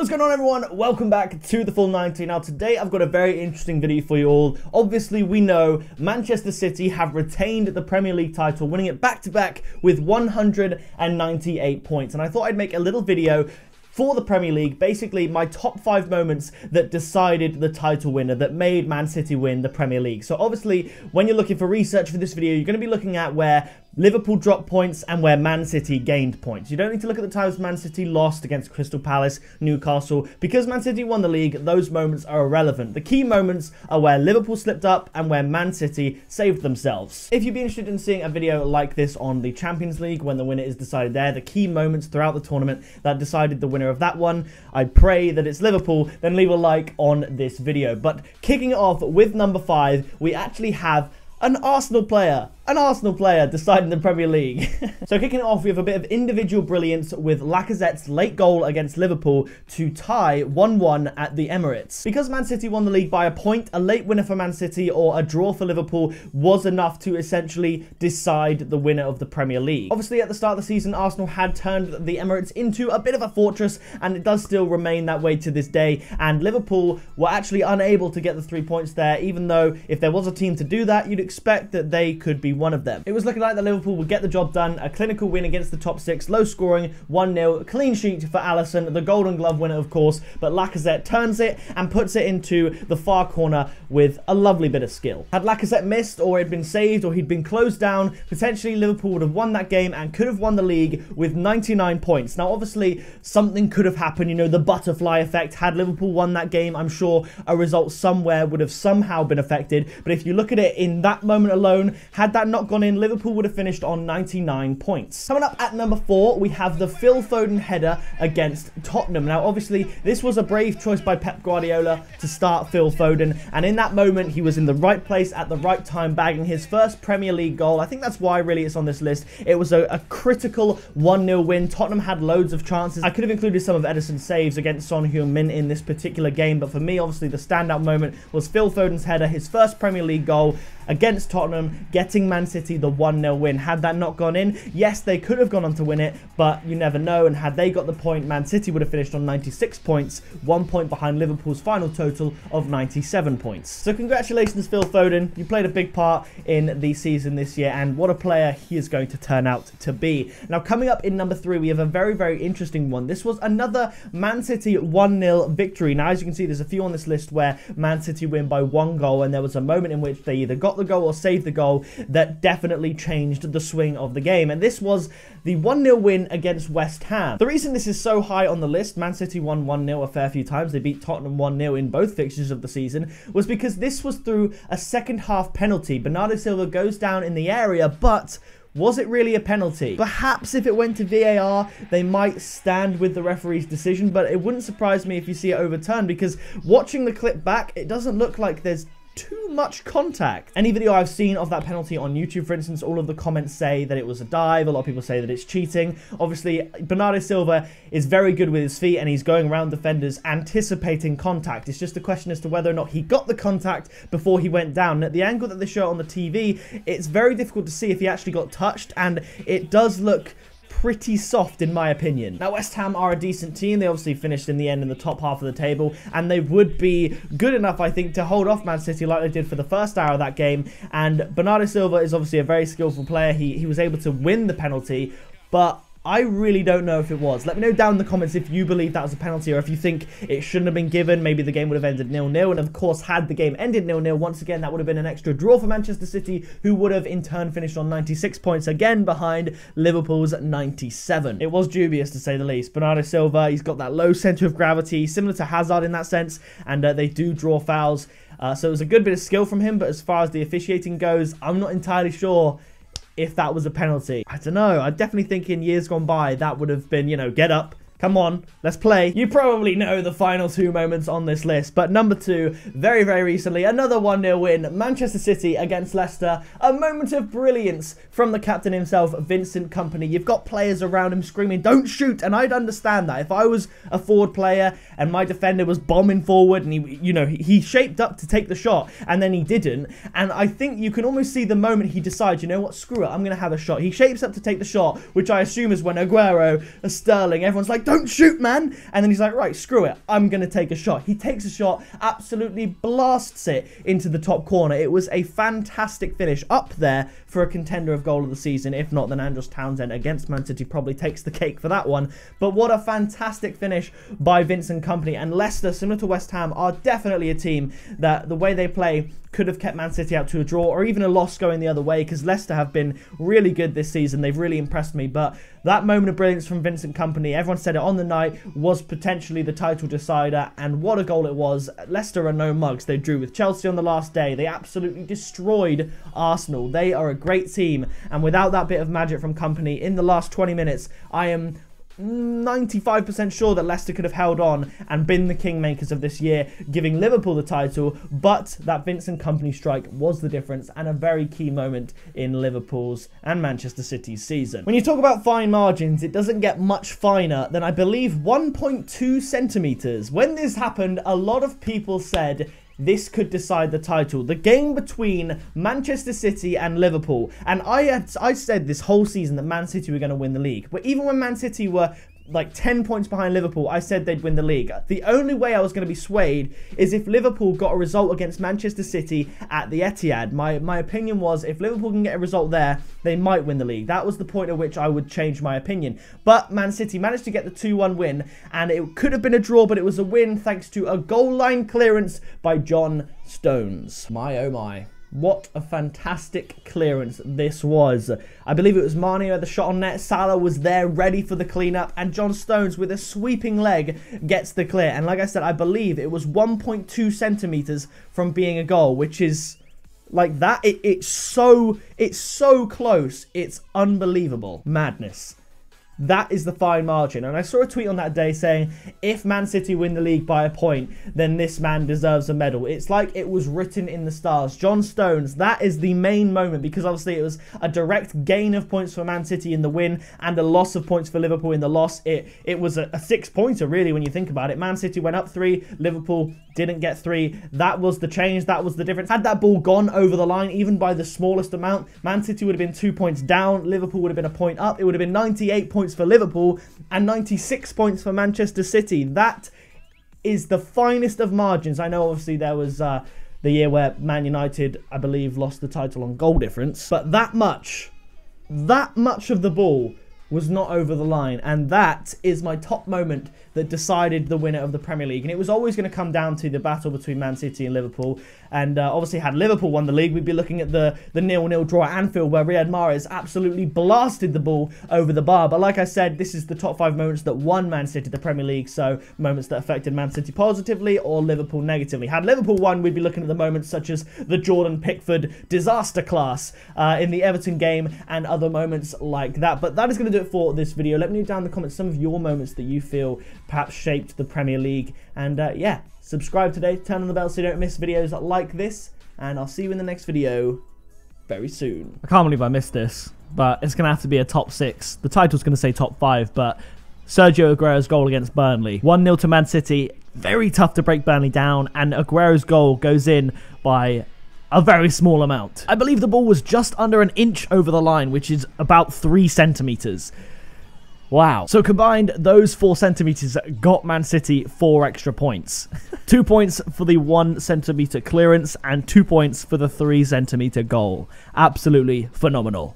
What's going on, everyone? Welcome back to the Full 90. Now today I've got a very interesting video for you all. Obviously we know Manchester City have retained the Premier League title, winning it back-to-back with 198 points. And I thought I'd make a little video for the Premier League, basically my top 5 moments that decided the title winner, that made Man City win the Premier League. So obviously, when you're looking for research for this video, you're going to be looking at where Liverpool dropped points and where Man City gained points. You don't need to look at the times Man City lost against Crystal Palace, Newcastle. Because Man City won the league, those moments are irrelevant. The key moments are where Liverpool slipped up and where Man City saved themselves. If you'd be interested in seeing a video like this on the Champions League, when the winner is decided there, the key moments throughout the tournament that decided the winner of that one, I pray that it's Liverpool, then leave a like on this video. But kicking it off with number 5, we actually have an Arsenal player deciding the Premier League. So kicking it off, we have a bit of individual brilliance with Lacazette's late goal against Liverpool to tie 1-1 at the Emirates. Because Man City won the league by a point, a late winner for Man City or a draw for Liverpool was enough to essentially decide the winner of the Premier League. Obviously, at the start of the season, Arsenal had turned the Emirates into a bit of a fortress, and it does still remain that way to this day. And Liverpool were actually unable to get the 3 points there, even though if there was a team to do that, you'd expect that they could be one of them. It was looking like that Liverpool would get the job done. A clinical win against the top 6, low scoring, 1-0, clean sheet for Alisson, the Golden Glove winner of course, but Lacazette turns it and puts it into the far corner with a lovely bit of skill. Had Lacazette missed, or had been saved, or he'd been closed down, potentially Liverpool would have won that game and could have won the league with 99 points. Now obviously something could have happened, you know, the butterfly effect. Had Liverpool won that game, I'm sure a result somewhere would have somehow been affected, but if you look at it in that moment alone, had that not gone in, Liverpool would have finished on 99 points. Coming up at number 4, we have the Phil Foden header against Tottenham. Now, obviously, this was a brave choice by Pep Guardiola to start Phil Foden, and in that moment, he was in the right place at the right time, bagging his first Premier League goal. I think that's why, really, it's on this list. It was a critical 1-0 win. Tottenham had loads of chances. I could have included some of Edison's saves against Son Heung-min in this particular game, but for me, obviously, the standout moment was Phil Foden's header, his first Premier League goal against Tottenham, getting Man City the 1-0 win. Had that not gone in, yes, they could have gone on to win it, but you never know, and had they got the point, Man City would have finished on 96 points, 1 point behind Liverpool's final total of 97 points. So congratulations, Phil Foden. You played a big part in the season this year, and what a player he is going to turn out to be. Now, coming up in number 3, we have a very, very interesting one. This was another Man City 1-0 victory. Now, as you can see, there's a few on this list where Man City win by 1 goal, and there was a moment in which they either got the goal or saved the goal that definitely changed the swing of the game, and this was the 1-0 win against West Ham. The reason this is so high on the list, Man City won 1-0 a fair few times, they beat Tottenham 1-0 in both fixtures of the season, was because this was through a second half penalty. Bernardo Silva goes down in the area, but was it really a penalty? Perhaps if it went to VAR, they might stand with the referee's decision, but it wouldn't surprise me if you see it overturned, because watching the clip back, it doesn't look like there's too much contact. Any video I've seen of that penalty on YouTube, for instance, all of the comments say that it was a dive. A lot of people say that it's cheating. Obviously, Bernardo Silva is very good with his feet, and he's going around defenders anticipating contact. It's just a question as to whether or not he got the contact before he went down. And at the angle that they show on the TV, it's very difficult to see if he actually got touched, and it does look pretty soft in my opinion. Now, West Ham are a decent team. They obviously finished in the end in the top half of the table, and they would be good enough, I think, to hold off Man City like they did for the first hour of that game. And Bernardo Silva is obviously a very skillful player. He was able to win the penalty, but I really don't know if it was. Let me know down in the comments if you believe that was a penalty, or if you think it shouldn't have been given. Maybe the game would have ended 0-0. And of course, had the game ended 0-0, once again, that would have been an extra draw for Manchester City, who would have in turn finished on 96 points, again behind Liverpool's 97. It was dubious, to say the least. Bernardo Silva, he's got that low centre of gravity, similar to Hazard in that sense, and they do draw fouls. So it was a good bit of skill from him, but as far as the officiating goes, I'm not entirely sure if that was a penalty. I don't know. I definitely think in years gone by, that would have been, you know, get up, Come on, let's play. You probably know the final two moments on this list, but number two, very, very recently, another 1-0 win, Manchester City against Leicester. A moment of brilliance from the captain himself, Vincent Kompany. You've got players around him screaming, don't shoot, and I'd understand that. If I was a forward player and my defender was bombing forward and he shaped up to take the shot and then he didn't, and I think you can almost see the moment he decides, you know what, screw it, I'm going to have a shot. He shapes up to take the shot, which I assume is when Aguero, Sterling, everyone's like, don't don't shoot, man. And then he's like, right, screw it. I'm going to take a shot. He takes a shot, absolutely blasts it into the top corner. It was a fantastic finish, up there for a contender of goal of the season. If not, then Andros Townsend against Man City probably takes the cake for that one. But what a fantastic finish by Vincent Kompany. And Leicester, similar to West Ham, are definitely a team that the way they play could have kept Man City out to a draw or even a loss going the other way, because Leicester have been really good this season. They've really impressed me. But that moment of brilliance from Vincent Kompany, everyone said it on the night, was potentially the title decider, and what a goal it was. Leicester are no mugs. They drew with Chelsea on the last day. They absolutely destroyed Arsenal. They are a great team, and without that bit of magic from Kompany in the last 20 minutes, I am 95% sure that Leicester could have held on and been the kingmakers of this year, giving Liverpool the title. But that Vincent Kompany strike was the difference, and a very key moment in Liverpool's and Manchester City's season. When you talk about fine margins, it doesn't get much finer than, I believe, 1.2 centimetres. When this happened, a lot of people said this could decide the title. The game between Manchester City and Liverpool. And I said this whole season that Man City were going to win the league. But even when Man City were like 10 points behind Liverpool, I said they'd win the league. The only way I was going to be swayed is if Liverpool got a result against Manchester City at the Etihad. My opinion was, if Liverpool can get a result there, they might win the league. That was the point at which I would change my opinion. But Man City managed to get the 2-1 win, and it could have been a draw, but it was a win thanks to a goal line clearance by John Stones. My oh my. What a fantastic clearance this was. I believe it was Mane who had the shot on net. Salah was there ready for the cleanup, and John Stones with a sweeping leg gets the clear. And like I said, I believe it was 1.2 centimetres from being a goal, which is like that. It's so close. It's unbelievable. Madness. That is the fine margin. And I saw a tweet on that day saying, if Man City win the league by a point, then this man deserves a medal. It's like it was written in the stars. John Stones, that is the main moment, because obviously it was a direct gain of points for Man City in the win and a loss of points for Liverpool in the loss. It was a 6-pointer, really, when you think about it. Man City went up 3, Liverpool didn't get 3. That was the change. That was the difference. Had that ball gone over the line, even by the smallest amount, Man City would have been 2 points down. Liverpool would have been a point up. It would have been 98 points for Liverpool and 96 points for Manchester City. That is the finest of margins. I know obviously there was the year where Man United, I believe, lost the title on goal difference, but that much of the ball was not over the line, and that is my top moment that decided the winner of the Premier League. And it was always going to come down to the battle between Man City and Liverpool. And obviously, had Liverpool won the league, we'd be looking at the 0-0 draw at Anfield, where Riyad Mahrez absolutely blasted the ball over the bar. But like I said, this is the top 5 moments that won Man City the Premier League, so moments that affected Man City positively or Liverpool negatively. Had Liverpool won, we'd be looking at the moments such as the Jordan Pickford disaster class in the Everton game and other moments like that. But that is going to do it for this video. Let me know down in the comments some of your moments that you feel perhaps shaped the Premier League. And yeah, subscribe today, turn on the bell so you don't miss videos like this, and I'll see you in the next video very soon. I can't believe I missed this, but it's going to have to be a top 6. The title's going to say top 5, but Sergio Aguero's goal against Burnley. 1-0 to Man City. Very tough to break Burnley down, and Aguero's goal goes in by a very small amount. I believe the ball was just under an inch over the line, which is about 3 centimetres. Wow. So combined, those 4 centimetres got Man City 4 extra points. 2 points for the 1 centimetre clearance and 2 points for the 3 centimetre goal. Absolutely phenomenal.